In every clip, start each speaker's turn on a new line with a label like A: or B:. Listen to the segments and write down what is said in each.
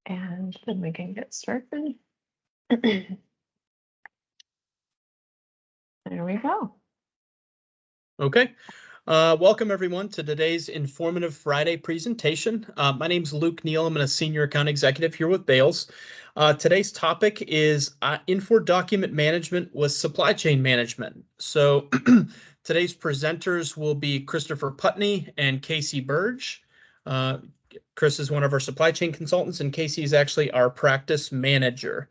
A: And then we can get started. There we go.
B: Okay. Welcome everyone to today's Informative Friday presentation. My name is Luke Neal. I'm a senior account executive here with Bales. Today's topic is Infor Document Management with Supply Chain Management. So today's presenters will be Christopher Putney and Kacie Burge. Chris is one of our supply chain consultants and Kacie is actually our practice manager.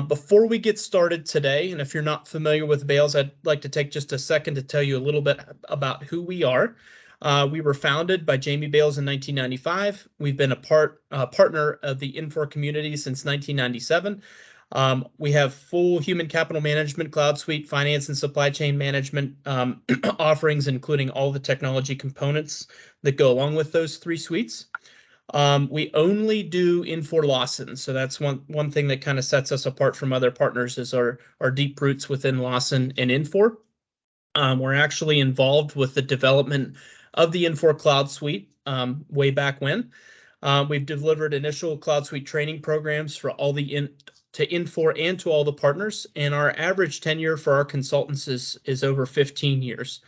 B: Before we get started today, and if you're not familiar with Bales, I'd like to take just a second to tell you a little bit about who we are. We were founded by Jamie Bales in 1995. We've been a partner of the Infor community since 1997. We have full human capital management, cloud suite, finance and supply chain management offerings, including all the technology components that go along with those three suites. We only do Infor Lawson, so that's one thing that kind of sets us apart from other partners is our deep roots within Lawson and Infor. We're actually involved with the development of the Infor Cloud Suite way back when. We've delivered initial Cloud Suite training programs for all to Infor and to all the partners, and our average tenure for our consultants is over 15 years.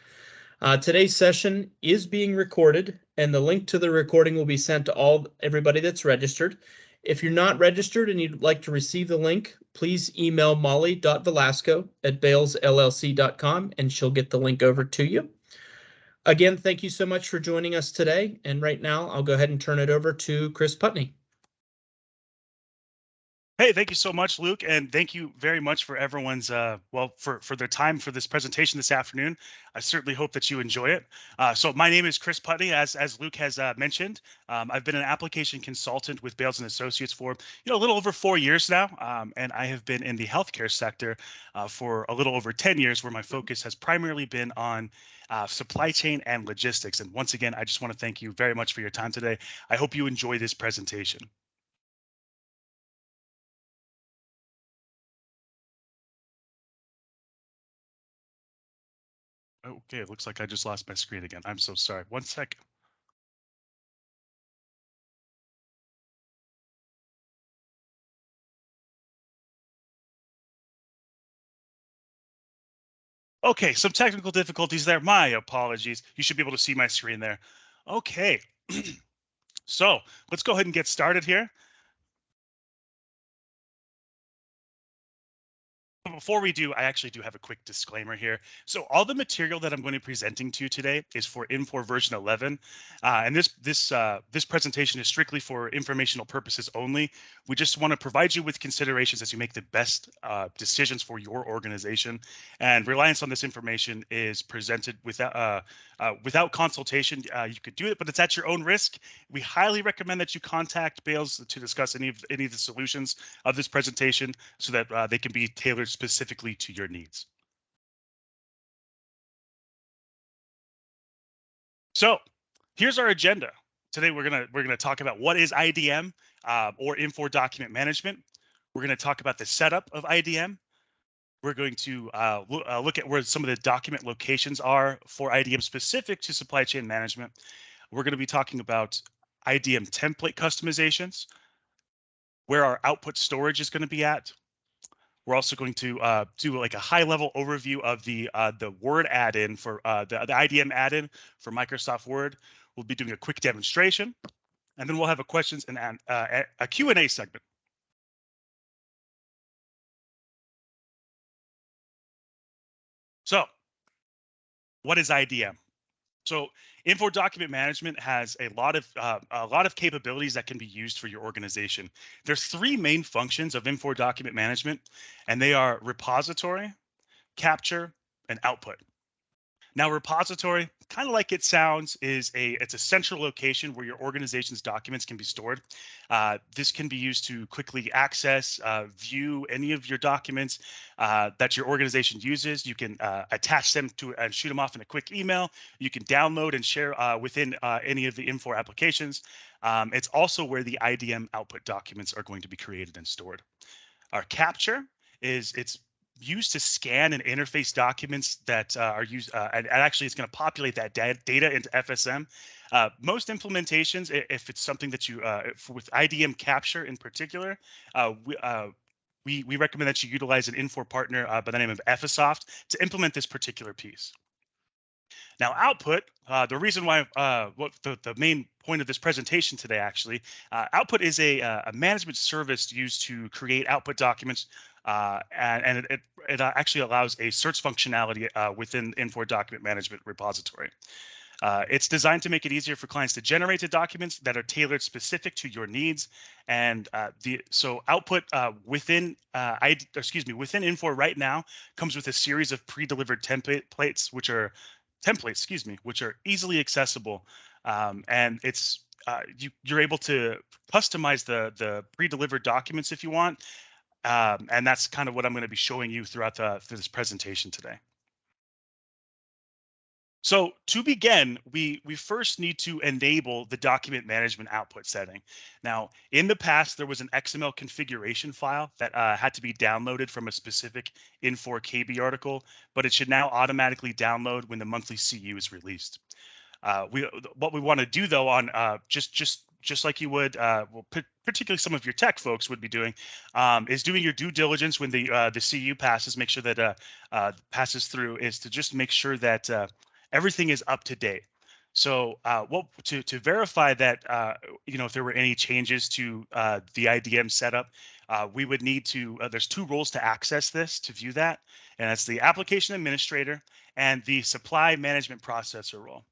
B: Today's session is being recorded, and the link to the recording will be sent to everybody that's registered. If you're not registered and you'd like to receive the link, please email molly.velasco@balesllc.com and she'll get the link over to you. Again, thank you so much for joining us today. And right now, I'll go ahead and turn it over to Chris Putney.
C: Hey, thank you so much, Luke, and thank you very much for everyone's for their time for this presentation this afternoon. I certainly hope that you enjoy it. So my name is Chris Putney, as Luke has mentioned. I've been an application consultant with Bales and Associates for a little over 4 years now, and I have been in the healthcare sector for a little over 10 years, where my focus has primarily been on supply chain and logistics. And once again, I just want to thank you very much for your time today. I hope you enjoy this presentation. Okay, it looks like I just lost my screen again. I'm so sorry. 1 second. Okay, some technical difficulties there. My apologies. You should be able to see my screen there. Okay, so let's go ahead and get started here. Before we do, I actually do have a quick disclaimer here. So all the material that I'm going to be presenting to you today is for Infor version 11, and this presentation is strictly for informational purposes only. We just want to provide you with considerations as you make the best decisions for your organization. And reliance on this information is presented without consultation. You could do it, but it's at your own risk. We highly recommend that you contact Bales to discuss any of the solutions of this presentation so that they can be tailored specifically to your needs. So here's our agenda. Today we're gonna talk about what is IDM or Infor Document Management. We're gonna talk about the setup of IDM. We're going to look at where some of the document locations are for IDM specific to supply chain management. We're going to be talking about IDM template customizations, where our output storage is going to be at. We're also going to do like a high-level overview of the Word add-in for the IDM add-in for Microsoft Word. We'll be doing a quick demonstration, and then we'll have a questions and a Q&A segment. So, what is IDM? So Infor Document Management has a lot of capabilities that can be used for your organization. There's three main functions of Infor Document Management, and they are repository, capture, and output. Now, repository, kind of like it sounds, it's a central location where your organization's documents can be stored. This can be used to quickly access, view any of your documents that your organization uses. You can attach them to and shoot them off in a quick email. You can download and share within any of the Infor applications. It's also where the IDM output documents are going to be created and stored. Our capture it's used to scan and interface documents that are used, and actually it's going to populate that data into FSM. Most implementations, if it's something that you, with IDM capture in particular, we recommend that you utilize an Infor partner by the name of Effisoft to implement this particular piece. Now, output, the reason why, what the main point of this presentation today, actually, output is a management service used to create output documents, and it actually allows a search functionality within Infor Document Management repository. It's designed to make it easier for clients to generate the documents that are tailored specific to your needs. And so output within within Infor right now comes with a series of pre-delivered templates, which are easily accessible, and it's you're able to customize the pre-delivered documents if you want, and that's kind of what I'm going to be showing you throughout through this presentation today. So to begin, we first need to enable the document management output setting. Now, in the past, there was an XML configuration file that had to be downloaded from a specific Infor KB article, but it should now automatically download when the monthly CU is released. What we want to do though, on just like you would, well, particularly some of your tech folks would be doing, is doing your due diligence when the CU passes. Make sure that passes through, is to just make sure that everything is up to date. So to verify that, if there were any changes to the IDM setup, we would need to, there's two roles to access this, to view that, and that's the application administrator and the supply management processor role.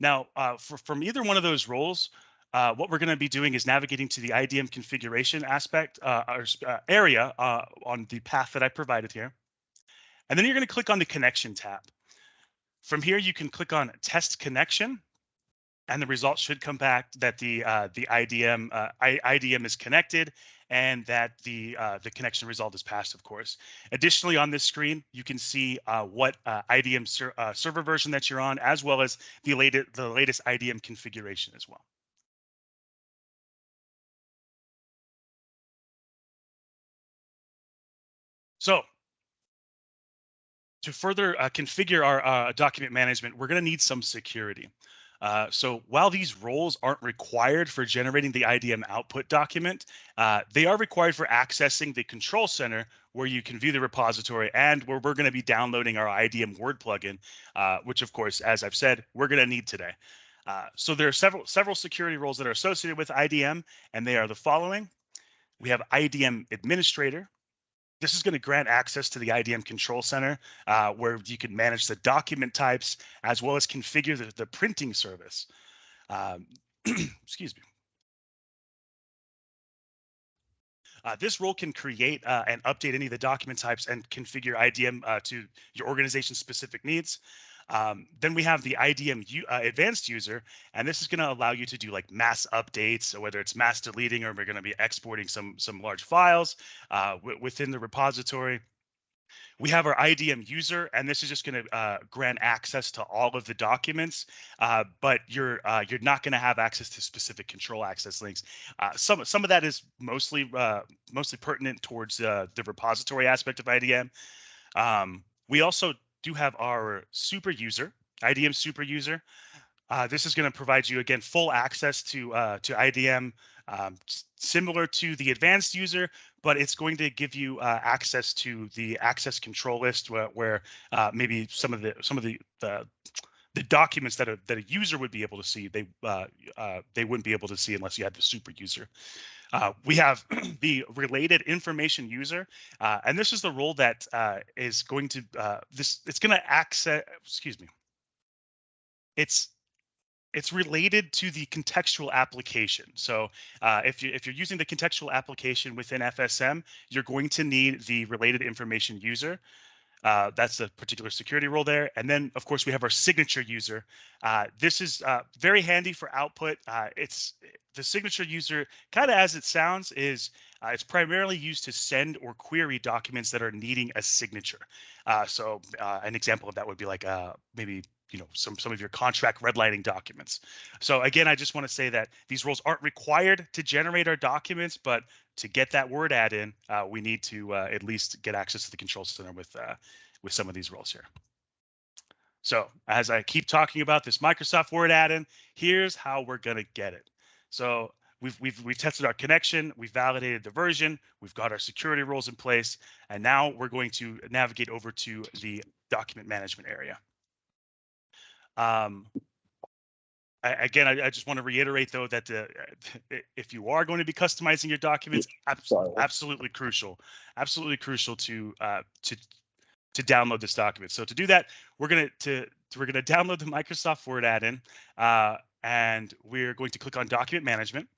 C: Now, from either one of those roles, what we're going to be doing is navigating to the IDM configuration aspect area on the path that I provided here. And then you're going to click on the connection tab. From here, you can click on test connection, and the results should come back that the IDM is connected, and that the connection result is passed, of course. Additionally, on this screen, you can see what IDM server version that you're on, as well as the latest IDM configuration as well. So, to further configure our document management, we're going to need some security. So while these roles aren't required for generating the IDM output document, they are required for accessing the control center, where you can view the repository and where we're going to be downloading our IDM Word plugin, which of course, as I've said, we're going to need today. So there are several security roles that are associated with IDM, and they are the following. We have IDM administrator. This is going to grant access to the IDM Control Center, where you can manage the document types as well as configure the printing service. Excuse me. This role can create and update any of the document types and configure IDM to your organization's specific needs. Then we have the IDM advanced user, and this is going to allow you to do like mass updates, so whether it's mass deleting or we're going to be exporting some large files within the repository. We have our IDM user, and this is just going to grant access to all of the documents, but you're not going to have access to specific control access links. Some of that is mostly pertinent towards the repository aspect of IDM. We also do have our super user, IDM super user. This is going to provide you, again, full access to IDM, similar to the advanced user, but it's going to give you access to the access control list, where maybe some of the documents that a user would be able to see, they wouldn't be able to see unless you had the super user. We have the related information user, and this is the role that is going to it's going to access. Excuse me. It's related to the contextual application. So if you're using the contextual application within FSM, you're going to need the related information user. That's a particular security role there. And then, of course, we have our signature user. This is very handy for output. It's the signature user, kind of as it sounds, is it's primarily used to send or query documents that are needing a signature. So an example of that would be like maybe some of your contract redlining documents. So again, I just want to say that these roles aren't required to generate our documents, but to get that word add in, we need to at least get access to the control center with some of these roles here. So as I keep talking about this Microsoft Word add-in, here's how we're going to get it. So we've tested our connection, we've validated the version, we've got our security rules in place, and now we're going to navigate over to the document management area. I just want to reiterate, though, that if you are going to be customizing your documents, absolutely crucial to download this document. So to do that, we're gonna download the Microsoft Word add-in, and we're going to click on Document Management.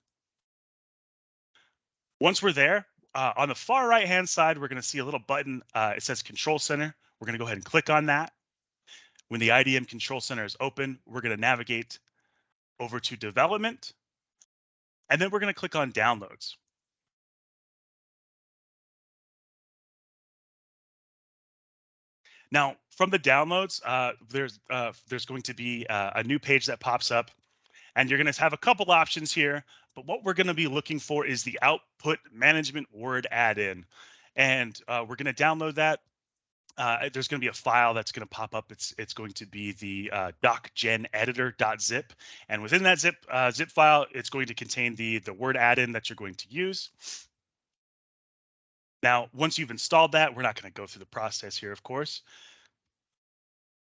C: Once we're there, on the far right-hand side, we're going to see a little button. It says Control Center. We're going to go ahead and click on that. When the IDM Control Center is open, we're going to navigate over to Development, and then we're going to click on Downloads. Now, from the downloads, there's going to be a new page that pops up, and you're going to have a couple options here. But what we're going to be looking for is the Output Management Word add-in, and we're going to download that. There's going to be a file that's going to pop up. It's going to be the docgeneditor.zip, and within that zip file, it's going to contain the Word add-in that you're going to use. Now, once you've installed that, we're not going to go through the process here, of course.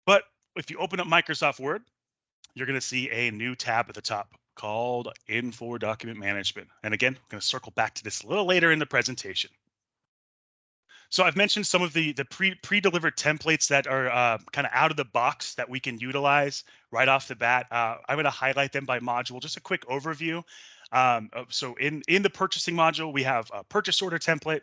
C: But if you open up Microsoft Word, you're going to see a new tab at the top called Infor Document Management. And again, I'm going to circle back to this a little later in the presentation. So I've mentioned some of the pre-delivered templates that are kind of out of the box that we can utilize right off the bat. I'm going to highlight them by module, just a quick overview. So in the purchasing module, we have a purchase order template.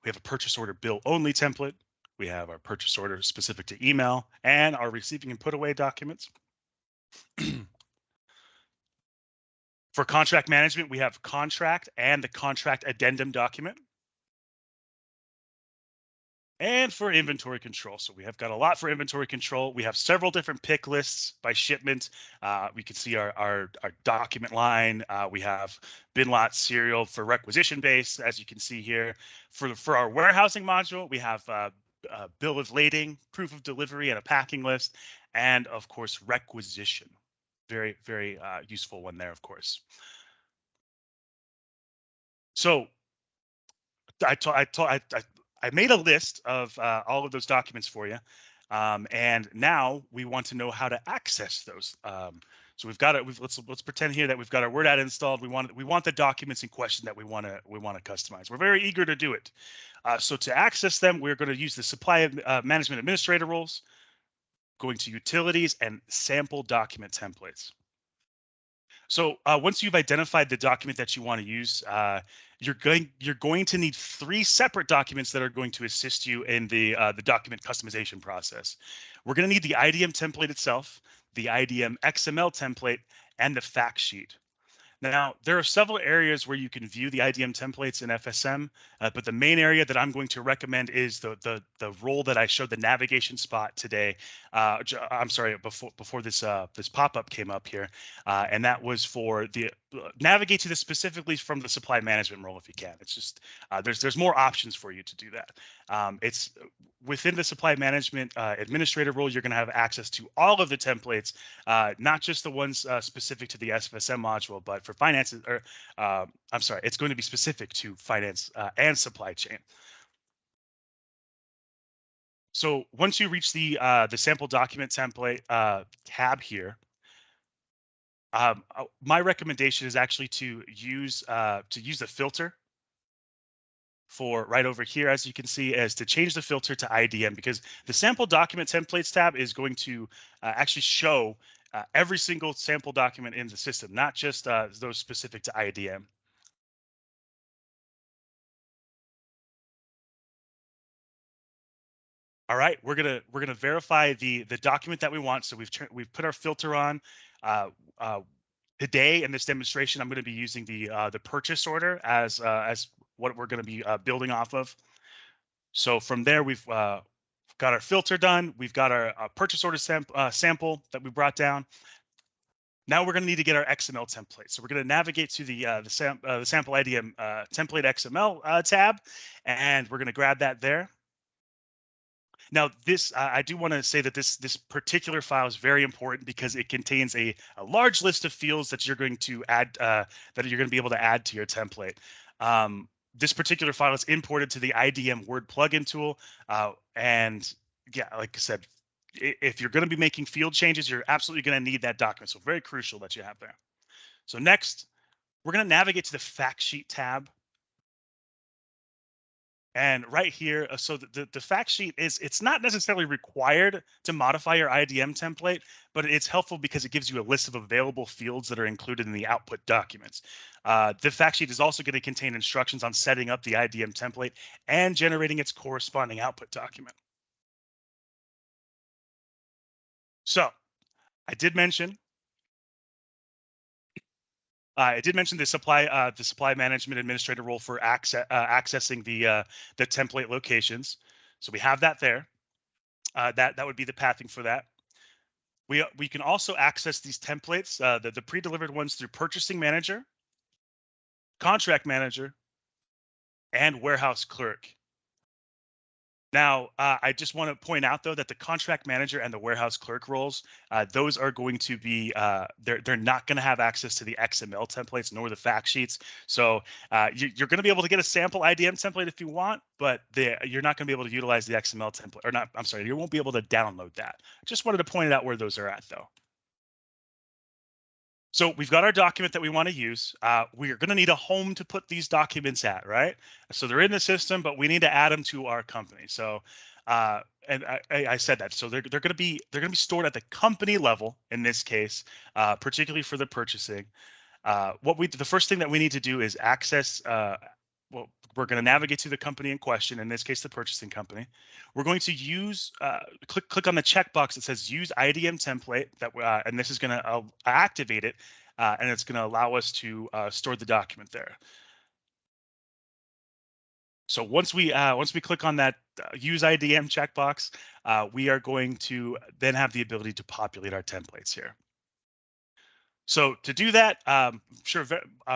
C: We have a purchase order bill only template. We have our purchase order specific to email and our receiving and put away documents. For contract management, we have contract and the contract addendum document. And for inventory control, so we have got a lot for inventory control. We have several different pick lists by shipment. We can see our document line. We have bin lot serial for requisition base, as you can see here. For our warehousing module, we have bill of lading, proof of delivery, and a packing list, and of course requisition. Very, very useful one there, of course. So I made a list of all of those documents for you, and now we want to know how to access those. So we've got it. Let's pretend here that we've got our Word add-in installed. We want the documents in question that we want to customize. We're very eager to do it. So to access them, we're going to use the Supply Management Administrator roles, going to Utilities and Sample Document Templates. So once you've identified the document that you want to use, you're going to need 3 separate documents that are going to assist you in the document customization process. We're going to need the IDM template itself, the IDM XML template, and the fact sheet. Now, there are several areas where you can view the IDM templates in FSM, but the main area that I'm going to recommend is the role that I showed the navigation spot today. I'm sorry, before this this pop-up came up here, and that was for the navigate to this specifically from the supply management role if you can. It's just there's more options for you to do that. It's within the supply management administrator role, you're going to have access to all of the templates, not just the ones specific to the SFSM module, but for finance, or I'm sorry, it's going to be specific to finance and supply chain. So once you reach the sample document template tab here, my recommendation is actually to use the filter for right over here, as you can see, is to change the filter to IDM, because the sample document templates tab is going to actually show every single sample document in the system, not just those specific to IDM. All right, we're gonna verify the document that we want. So we've put our filter on. Today in this demonstration, I'm going to be using the purchase order as what we're going to be building off of. So from there, we've got our filter done. We've got our purchase order sample that we brought down. Now we're going to need to get our XML template. So we're going to navigate to the sample IDM template XML tab, and we're going to grab that there. Now, this I do want to say that this particular file is very important because it contains a large list of fields that you're going to add that you're going to be able to add to your template. This particular file is imported to the IDM Word plugin tool, and yeah, like I said, if you're going to be making field changes, you're absolutely going to need that document. So very crucial that you have there. So next, we're going to navigate to the fact sheet tab. And right here, so the fact sheet it's not necessarily required to modify your IDM template, but it's helpful because it gives you a list of available fields that are included in the output documents. The fact sheet is also going to contain instructions on setting up the IDM template and generating its corresponding output document. So I did mention the supply management administrator role for accessing the template locations. So we have that there. That would be the pathing for that. We can also access these templates, the pre-delivered ones, through purchasing manager, contract manager, and warehouse clerk. Now, I just want to point out, though, that the contract manager and the warehouse clerk roles, those are going to be, they're not going to have access to the XML templates nor the fact sheets. So you're going to be able to get a sample IDM template if you want, but you're not going to be able to utilize the XML template, or not, I'm sorry, you won't be able to download that. Just wanted to point out where those are at, though. So we've got our document that we want to use. We are going to need a home to put these documents at, right? So they're in the system, but we need to add them to our company. So, and I said that. So they're going to be stored at the company level in this case, particularly for the purchasing. The first thing that we need to do is access. Well, we're going to navigate to the company in question, in this case, the purchasing company. We're going to use, click on the checkbox that says use IDM template, and this is going to activate it, and it's going to allow us to store the document there. So once we click on that use IDM checkbox, we are going to then have the ability to populate our templates here. So to do that, I'm sure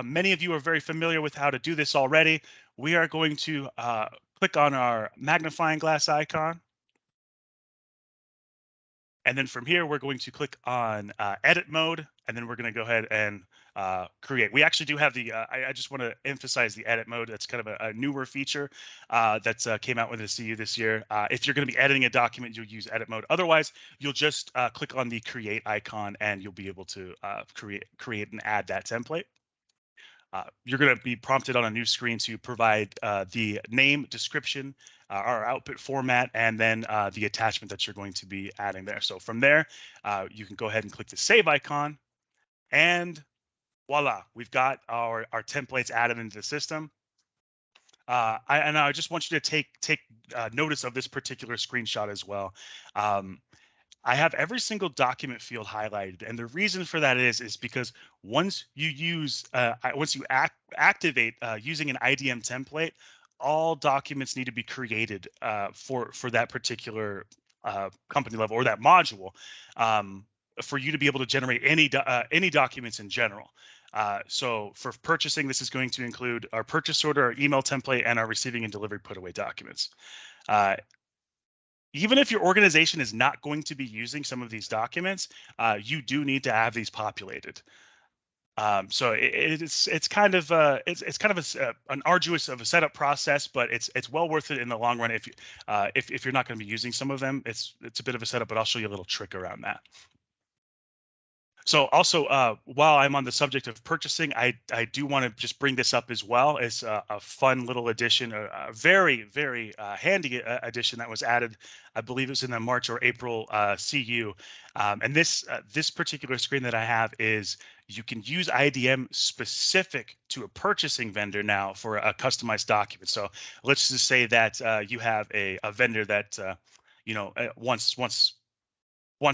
C: many of you are very familiar with how to do this already. We are going to click on our magnifying glass icon. And then from here, we're going to click on edit mode, and then we're going to go ahead and create. We actually do have the, I just want to emphasize the edit mode. That's kind of a newer feature that came out with the CU this year. If you're going to be editing a document, you'll use edit mode. Otherwise, you'll just click on the create icon, and you'll be able to create and add that template. You're going to be prompted on a new screen to provide the name, description, our output format, and then the attachment that you're going to be adding there. So from there, you can go ahead and click the save icon, and voila, we've got our templates added into the system. I just want you to take notice of this particular screenshot as well. I have every single document field highlighted, and the reason for that is because once you activate using an IDM template, all documents need to be created for that particular company level or that module for you to be able to generate any documents in general. So for purchasing, this is going to include our purchase order, our email template, and our receiving and delivery put away documents. Even if your organization is not going to be using some of these documents, you do need to have these populated. So it's kind of an arduous of a setup process, but it's well worth it in the long run. If you're not going to be using some of them, it's a bit of a setup, but I'll show you a little trick around that. So also, while I'm on the subject of purchasing, I do want to just bring this up as well as a fun little addition, a very, very handy addition that was added. I believe it was in the March or April CU. And this particular screen that I have is you can use IDM specific to a purchasing vendor now for a customized document. So let's just say that you have a vendor that wants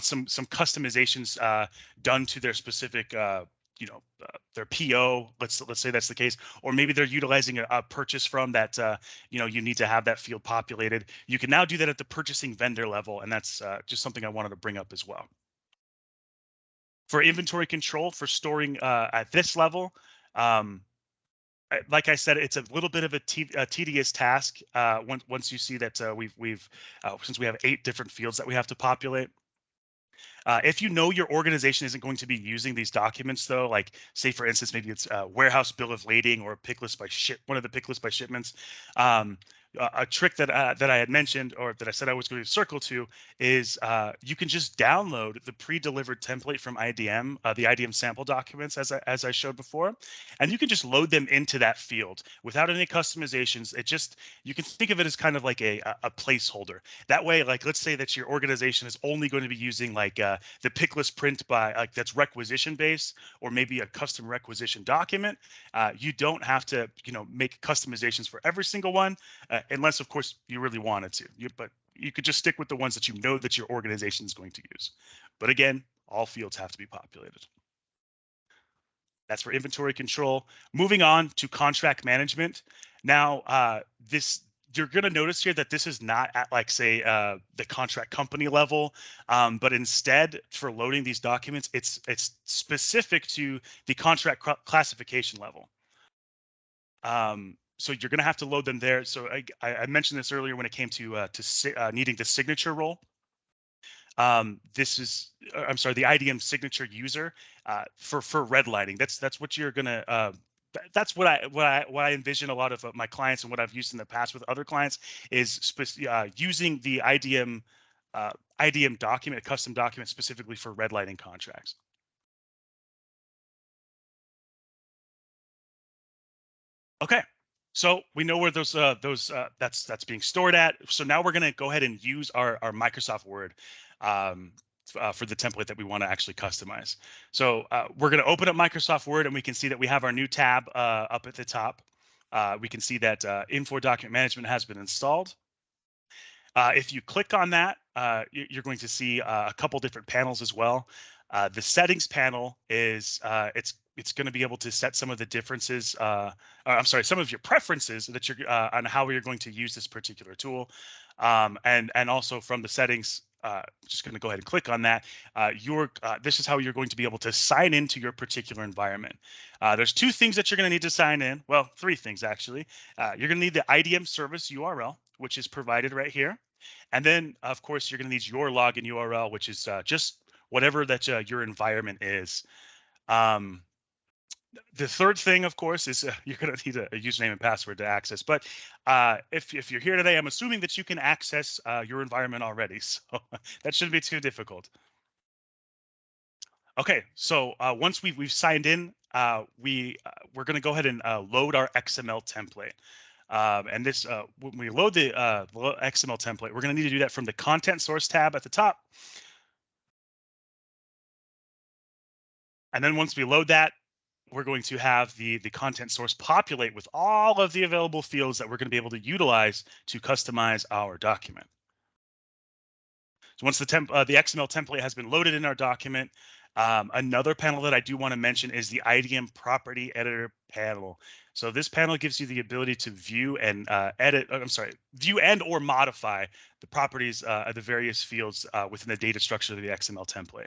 C: some customizations done to their specific their PO. Let's say that's the case, or maybe they're utilizing a purchase from that you need to have that field populated. You can now do that at the purchasing vendor level, and that's just something I wanted to bring up as well. For inventory control, for storing at this level, like I said, it's a little bit of a tedious task once you see that we've since we have 8 different fields that we have to populate. If you know your organization isn't going to be using these documents, though, like say for instance, maybe it's a warehouse bill of lading or a pick list by one of the pick list by shipments. A trick that I had mentioned, or that I said I was going to circle to, is you can just download the pre-delivered template from IDM, the IDM sample documents, as I showed before, and you can just load them into that field without any customizations. You can think of it as kind of like a placeholder. That way, like let's say that your organization is only going to be using like the pick list print by that's requisition based, or maybe a custom requisition document. You don't have to make customizations for every single one, unless of course you really wanted to. But you could just stick with the ones that you know that your organization is going to use. But again, all fields have to be populated. That's for inventory control. Moving on to contract management. Now, you're going to notice here that this is not at like say the contract company level, but instead for loading these documents, it's specific to the contract classification level. So you're going to have to load them there. So I mentioned this earlier when it came to needing the signature role. This is, I'm sorry, the IDM signature user for redlining. That's what you're gonna. That's what I envision a lot of my clients, and what I've used in the past with other clients is using the IDM document, a custom document specifically for redlining contracts. Okay. So we know where that's being stored at. So now we're going to go ahead and use our Microsoft Word for the template that we want to actually customize. So we're going to open up Microsoft Word, and we can see that we have our new tab up at the top. We can see that Infor Document Management has been installed. If you click on that, you're going to see a couple different panels as well. The settings panel is it's going to be able to set some of the differences. I'm sorry, some of your preferences that you're on how you're going to use this particular tool, and also from the settings. Just going to go ahead and click on that. This is how you're going to be able to sign into your particular environment. There's 2 things that you're going to need to sign in. Well, 3 things actually. You're going to need the IDM service URL, which is provided right here. And then, of course, you're going to need your login URL, which is just whatever that your environment is. The third thing, of course, is you're going to need a username and password to access. But if you're here today, I'm assuming that you can access your environment already. So that shouldn't be too difficult. Okay, so once we've signed in, we're going to go ahead and load our XML template. And this, when we load the XML template, we're going to need to do that from the content source tab at the top. And then once we load that, we're going to have the content source populate with all of the available fields that we're going to be able to utilize to customize our document. So once the XML template has been loaded in our document, another panel that I do want to mention is the IDM Property Editor panel. So this panel gives you the ability to view and view and or modify the properties of the various fields within the data structure of the XML template.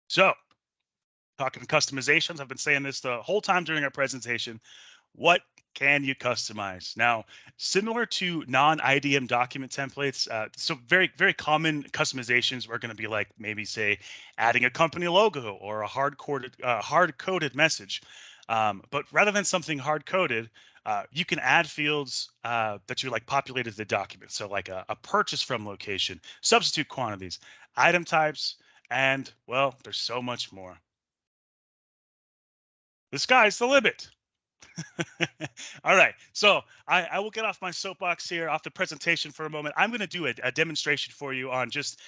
C: So, talking customizations, I've been saying this the whole time during our presentation. What can you customize? Now, similar to non-IDM document templates, so very, very common customizations are going to be like maybe say adding a company logo or a hard-coded message. But rather than something hard-coded, you can add fields that you like populated the document. So like a purchase from location, substitute quantities, item types, and well, there's so much more. The sky's the limit. All right, so I will get off my soapbox here, off the presentation for a moment. I'm going to do a demonstration for you on just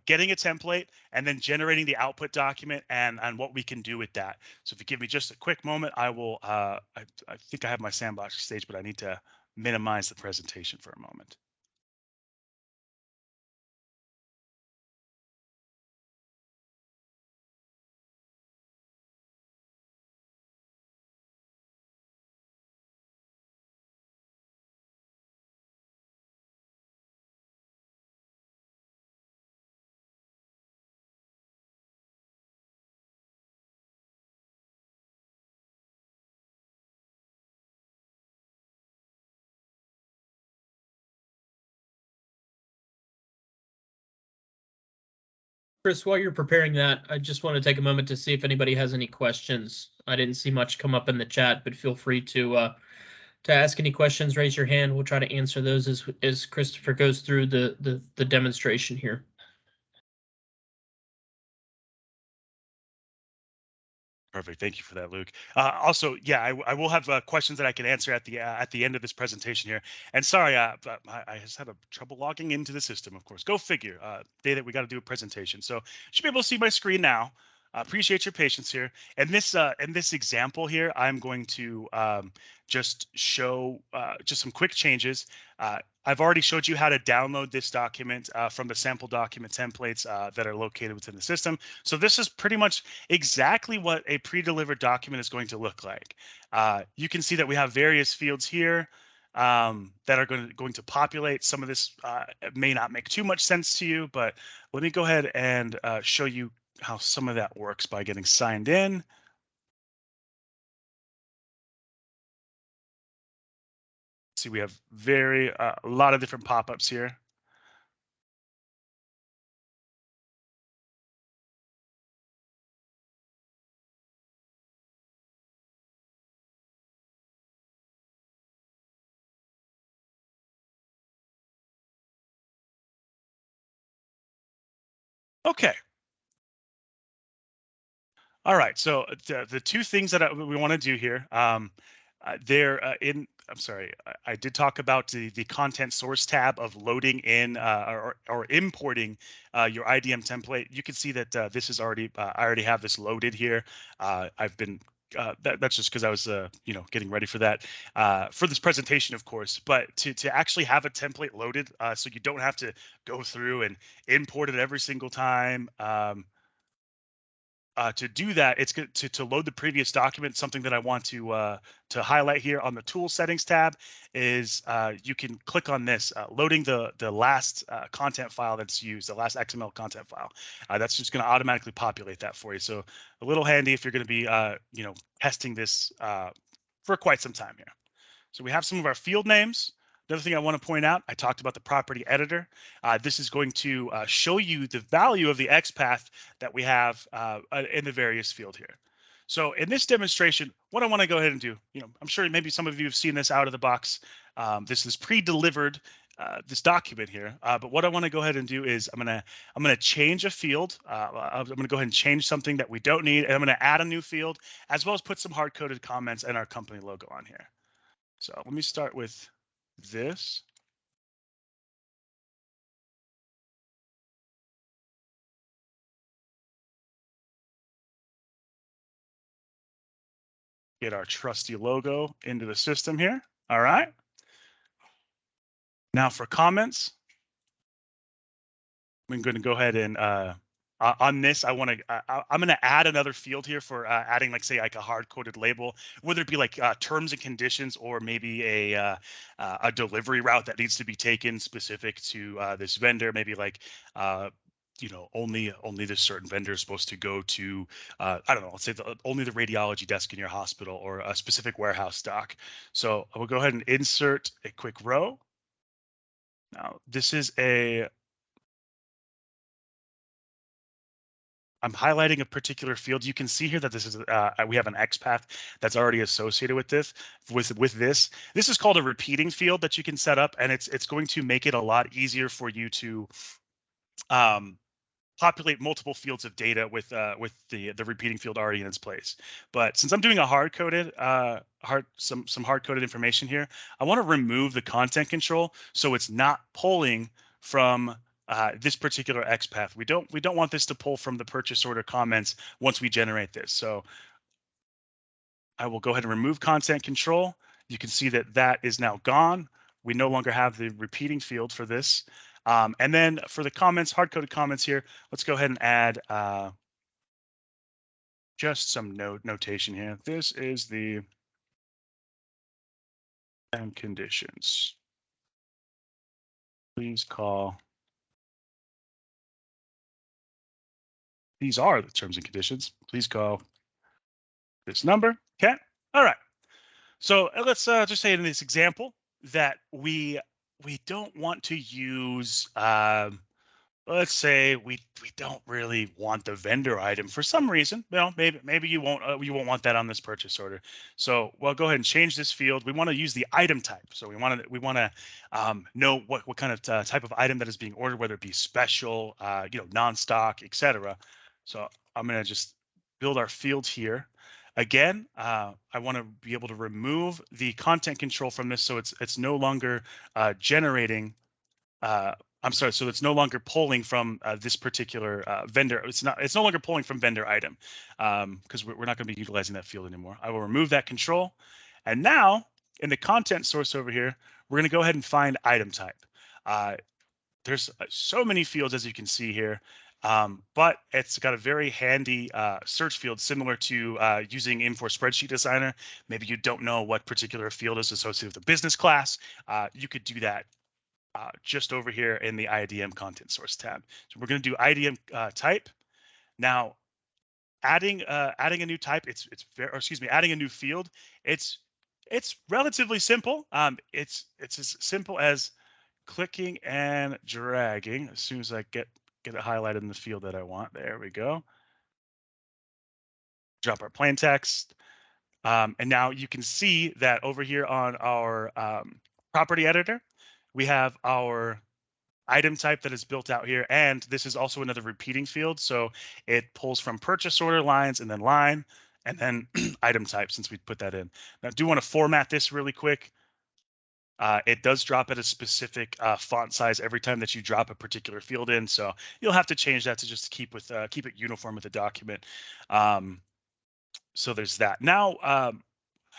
C: getting a template and then generating the output document and what we can do with that. So if you give me just a quick moment, I will. I think I have my sandbox stage, but I need to minimize the presentation for a moment.
B: Chris, while you're preparing that, I just want to take a moment to see if anybody has any questions. I didn't see much come up in the chat, but feel free to ask any questions. Raise your hand. We'll try to answer those as Christopher goes through the demonstration here.
C: Perfect. Thank you for that, Luke. Also, yeah, I will have questions that I can answer at the end of this presentation here. And sorry, but I just had a trouble logging into the system. Of course, go figure. Day that we got to do a presentation, so you should be able to see my screen now. Appreciate your patience here. And this example here, I'm going to just show just some quick changes. I've already showed you how to download this document from the sample document templates that are located within the system. So this is pretty much exactly what a pre-delivered document is going to look like. You can see that we have various fields here that are going to populate. Some of this may not make too much sense to you, but let me go ahead and show you how some of that works by getting signed in. See, we have a lot of different pop-ups here. Okay. All right. So the two things that we want to do here, I'm sorry, I did talk about the content source tab of loading in or importing your IDM template. You can see that this is already, I already have this loaded here. I've been that's just because I was, getting ready for that for this presentation, of course. But to actually have a template loaded, so you don't have to go through and import it every single time. To do that, it's good to load the previous document. Something that I want to highlight here on the tool settings tab is you can click on this, loading the last content file that's used, the last XML content file. That's just going to automatically populate that for you. So a little handy if you're going to be testing this for quite some time here. So we have some of our field names. Another thing I want to point out, I talked about the property editor. This is going to show you the value of the XPath that we have in the various field here. So in this demonstration, what I want to go ahead and do, I'm sure maybe some of you have seen this out of the box. This is pre-delivered, this document here. But what I want to go ahead and do is I'm gonna change a field. I'm gonna go ahead and change something that we don't need, and I'm gonna add a new field, as well as put some hard-coded comments and our company logo on here. So let me start with this. Get our trusty logo into the system here. All right. Now for comments, I'm going to go ahead and on this, I'm going to add another field here for adding, like, say, like a hard-coded label, whether it be like terms and conditions or maybe a delivery route that needs to be taken specific to this vendor. Maybe like only this certain vendor is supposed to go to, I don't know, let's say only the radiology desk in your hospital or a specific warehouse stock. So I will go ahead and insert a quick row. Now this is I'm highlighting a particular field. You can see here that this is we have an XPath that's already associated with this. This is called a repeating field that you can set up, and it's going to make it a lot easier for you to populate multiple fields of data with the repeating field already in its place. But since I'm doing a hard-coded some hard-coded information here, I want to remove the content control so it's not pulling from this particular XPath. We don't want this to pull from the purchase order comments once we generate this. So I will go ahead and remove content control. You can see that that is now gone. We no longer have the repeating field for this. And then for the comments, hard-coded comments here, let's go ahead and add just some notation here. This is the and conditions. Please call. These are the terms and conditions. Please call this number. Okay. All right. So let's just say in this example that we don't want to use let's say we don't really want the vendor item for some reason. Well, maybe you won't want that on this purchase order. So well, go ahead and change this field. We want to use the item type. So we want to know what kind of type of item that is being ordered, whether it be special, non-stock, etc. So I'm going to just build our field here. Again, I want to be able to remove the content control from this, so it's no longer generating. I'm sorry, so it's no longer pulling from this particular vendor. It's no longer pulling from vendor item, because we're not going to be utilizing that field anymore. I will remove that control. And now in the content source over here, we're going to go ahead and find item type. There's so many fields, as you can see here, but it's got a very handy search field similar to using Infor Spreadsheet Designer. Maybe you don't know what particular field is associated with the business class. You could do that just over here in the IDM content source tab. So we're going to do IDM type. Now, adding a new type, adding a new field. It's relatively simple. It's as simple as clicking and dragging. As soon as I get it highlighted in the field that I want, there we go. Drop our plain text. And now you can see that over here on our property editor, we have our item type that is built out here. And this is also another repeating field. So it pulls from purchase order lines and then line and then item type, since we put that in. Now, I do want to format this really quick. It does drop at a specific font size every time that you drop a particular field in. So you'll have to change that to just keep it uniform with the document. So there's that. Now,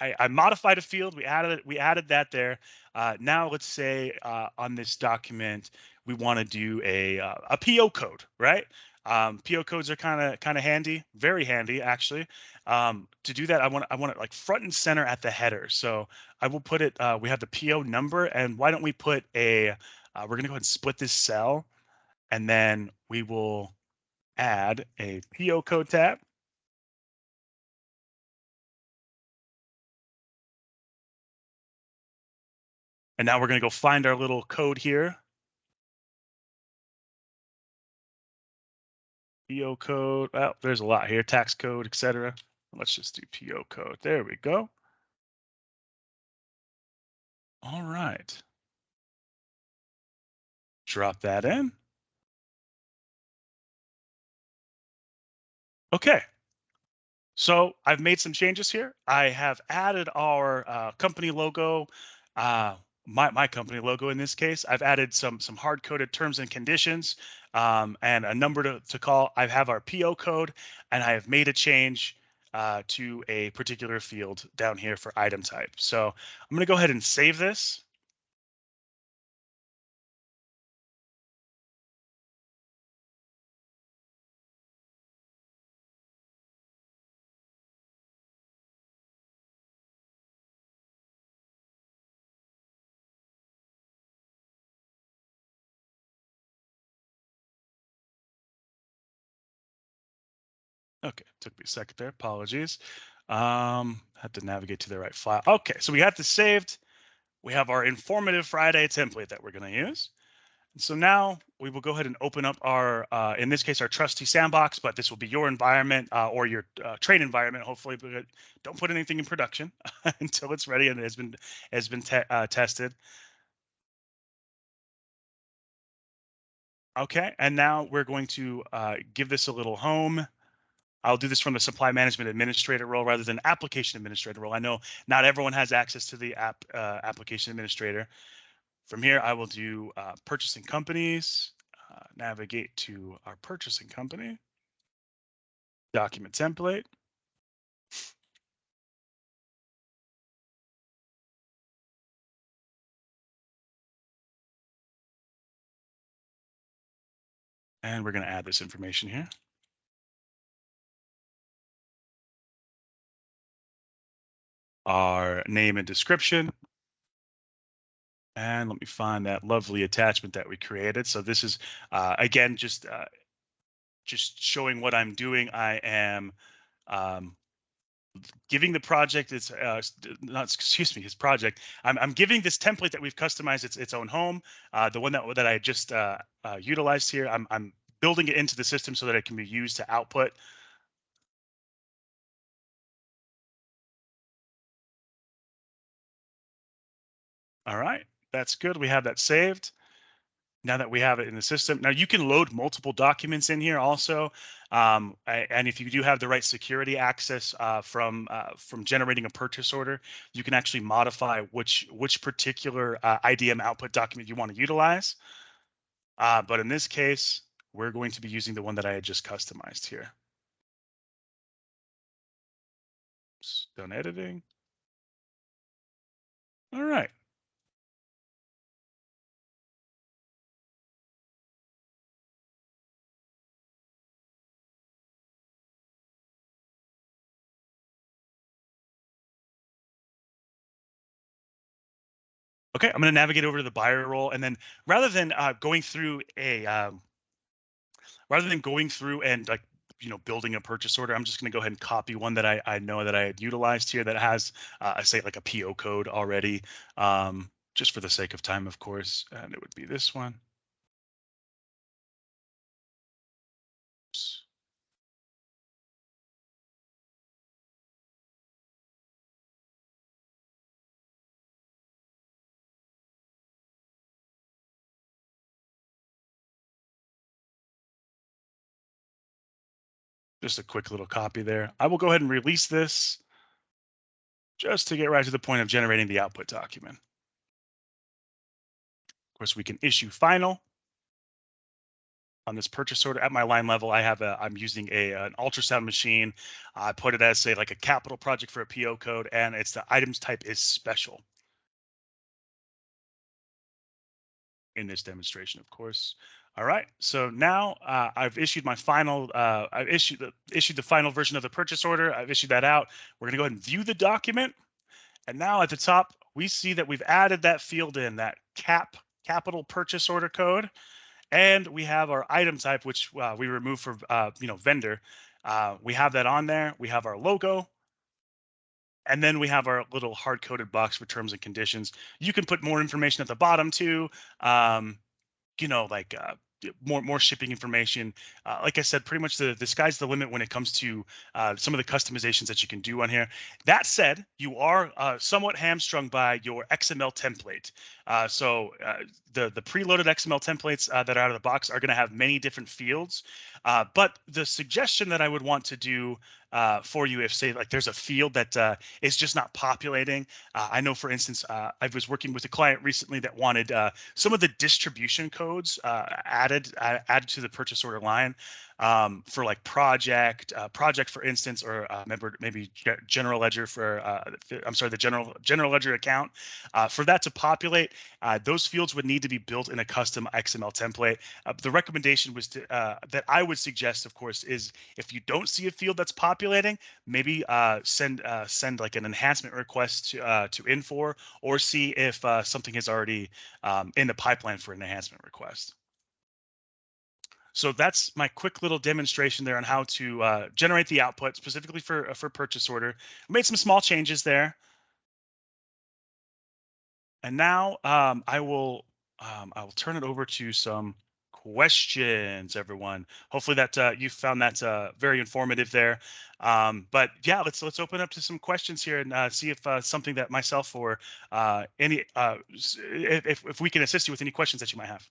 C: I modified a field. We added that there. Now let's say on this document we want to do a PO code, right? PO codes are kind of handy, very handy actually. To do that, I want it like front and center at the header. So I will put it. We have the PO number, and why don't we put a? We're gonna go ahead and split this cell, and then we will add a PO code tab. And now we're going to go find our little code here. PO code. Well, there's a lot here. Tax code, etc. Let's just do PO code. There we go. All right. Drop that in. Okay. So I've made some changes here. I have added our company logo, my company logo in this case. I've added some hard-coded terms and conditions, and a number to call. I have our PO code, and I have made a change to a particular field down here for item type. So I'm going to go ahead and save this. Okay, took me a second there. Apologies. Had to navigate to the right file. Okay, so we have this saved. We have our informative Friday template that we're going to use. So now we will go ahead and open up our, in this case, our trusty sandbox, but this will be your environment or your trade environment, hopefully. But don't put anything in production until it's ready and it has been tested. Okay, and now we're going to give this a little home. I'll do this from the supply management administrator role rather than application administrator role. I know not everyone has access to the application administrator. From here, I will do purchasing companies, navigate to our purchasing company, document template. And we're going to add this information here. Our name and description. And let me find that lovely attachment that we created. So this is, again, just showing what I'm doing. I am giving the project its his project. I'm giving this template that we've customized its own home. The one that I just utilized here. I'm building it into the system so that it can be used to output. All right, that's good. We have that saved. Now that we have it in the system, now you can load multiple documents in here also. And if you do have the right security access from generating a purchase order, you can actually modify which particular IDM output document you want to utilize. But in this case, we're going to be using the one that I had just customized here. Oops, done editing. All right. Okay, I'm going to navigate over to the buyer role, and then rather than going through and like building a purchase order, I'm just going to go ahead and copy one that I know that I had utilized here that has I say like a PO code already, just for the sake of time, of course, and it would be this one. Oops. Just a quick little copy there. I will go ahead and release this just to get right to the point of generating the output document. Of course, we can issue final on this purchase order. At my line level, I'm using an ultrasound machine. I put it as say like a capital project for a PO code, and it's the items type is special in this demonstration, of course. All right, so now I've issued my final. I've issued the final version of the purchase order. I've issued that out. We're gonna go ahead and view the document, and now at the top we see that we've added that field in that capital purchase order code, and we have our item type, which we removed for vendor. We have that on there. We have our logo. And then we have our little hard-coded box for terms and conditions. You can put more information at the bottom too. Like more shipping information. Like I said, pretty much the sky's the limit when it comes to some of the customizations that you can do on here. That said, you are somewhat hamstrung by your XML template. The preloaded XML templates that are out of the box are going to have many different fields. But the suggestion that I would want to do for you, if say like there's a field that is just not populating. I know, for instance, I was working with a client recently that wanted some of the distribution codes added to the purchase order line for like project, for instance, or maybe general ledger for the general ledger account. For that to populate, those fields would need to be built in a custom XML template. The recommendation was that I would suggest, of course, is if you don't see a field that's populating, maybe send like an enhancement request to Infor, or see if something is already in the pipeline for an enhancement request. So that's my quick little demonstration there on how to generate the output specifically for purchase order. I made some small changes there. And now I will turn it over to some questions, everyone. Hopefully that you found that very informative there. But yeah, let's open up to some questions here and see if something that myself or any if we can assist you with any questions that you might have.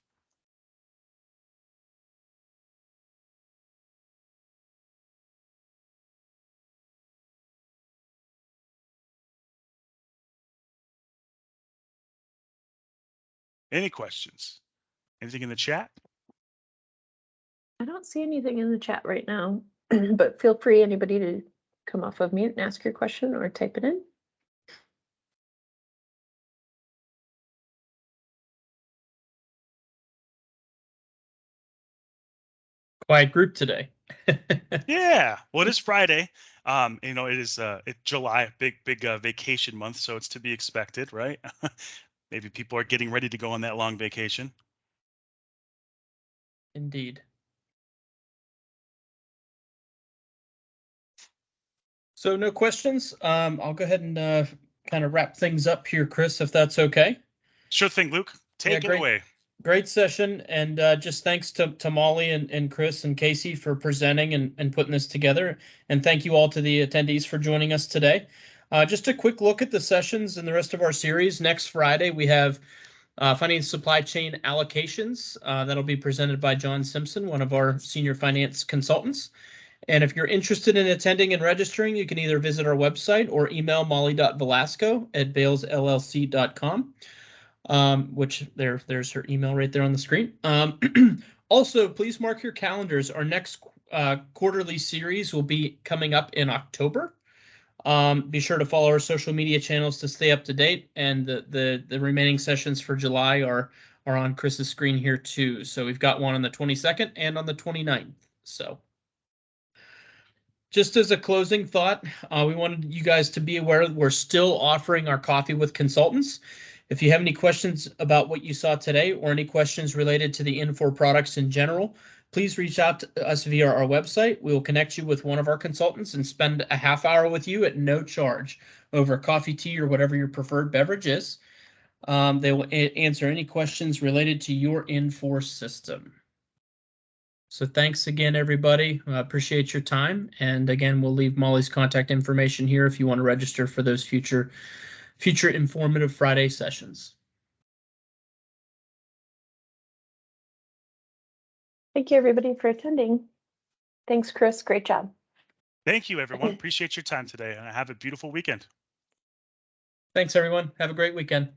C: Any questions? Anything in the chat?
A: I don't see anything in the chat right now, but feel free, anybody, to come off of mute and ask your question or type it in.
B: Quiet group today.
C: Yeah, well, it is Friday. It is July, big vacation month, so it's to be expected, right? Maybe people are getting ready to go on that long vacation.
B: Indeed. So no questions. I'll go ahead and kind of wrap things up here, Chris, if that's okay.
C: Sure thing, Luke. Take it
B: great.
C: away.
B: Great session, and just thanks to Molly and Chris and Kacie for presenting and putting this together. And thank you all to the attendees for joining us today. Just a quick look at the sessions and the rest of our series. Next Friday, we have finance supply chain allocations. That'll be presented by John Simpson, one of our senior finance consultants. And if you're interested in attending and registering, you can either visit our website or email molly.velasco@balesllc.com. Which there's her email right there on the screen. Also, please mark your calendars. Our next quarterly series will be coming up in October. Be sure to follow our social media channels to stay up to date, and the remaining sessions for July are on Chris's screen here too. So we've got one on the 22nd and on the 29th. So just as a closing thought, we wanted you guys to be aware that we're still offering our coffee with consultants. If you have any questions about what you saw today or any questions related to the Infor products in general, please reach out to us via our website. We will connect you with one of our consultants and spend a half hour with you at no charge over coffee, tea, or whatever your preferred beverage is. They will answer any questions related to your Infor system. So thanks again, everybody. Appreciate your time. And again, we'll leave Molly's contact information here if you want to register for those future informative Friday sessions.
A: Thank you, everybody, for attending. Thanks, Chris. Great job.
C: Thank you, everyone. Appreciate your time today, and have a beautiful weekend.
B: Thanks, everyone. Have a great weekend.